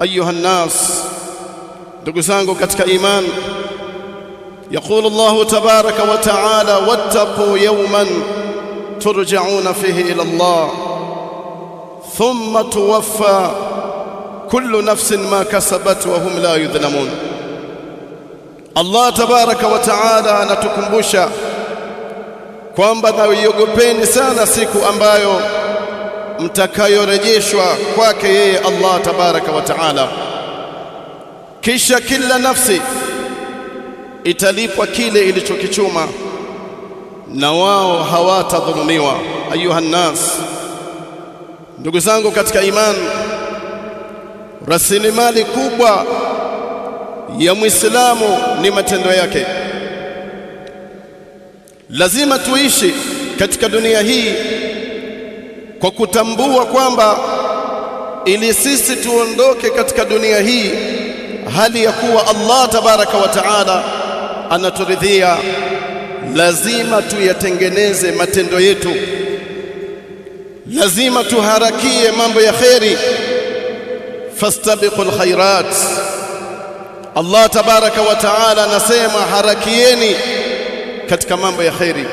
أيها الناس ndugu zangu katika iman يقول الله تبارك وتعالى واتقوا يوما ترجعون فيه إلى الله ثم توفى كل نفس ما كسبت وهم لا يظلمون. Allah tabaraka wa taala anatukumbusha kwamba naiyogopeni sana siku ambayo mtakayorejeshwa kwake yeye Allah tabaraka wa taala, kisha kila nafsi italipwa kile ilichokichuma na wao hawatadhulumiwa. Ayuha nnas, ndugu zangu katika iman, rasilimali kubwa ya Muislamu ni matendo yake. Lazima tuishi katika dunia hii kwa kutambua kwamba ili sisi tuondoke katika dunia hii hali ya kuwa Allah tabaraka wa taala anaturidhia, lazima tuyatengeneze matendo yetu, lazima tuharakie mambo ya kheri. fastabiqul khairat, Allah tabaraka wa taala anasema harakieni katika mambo ya kheri.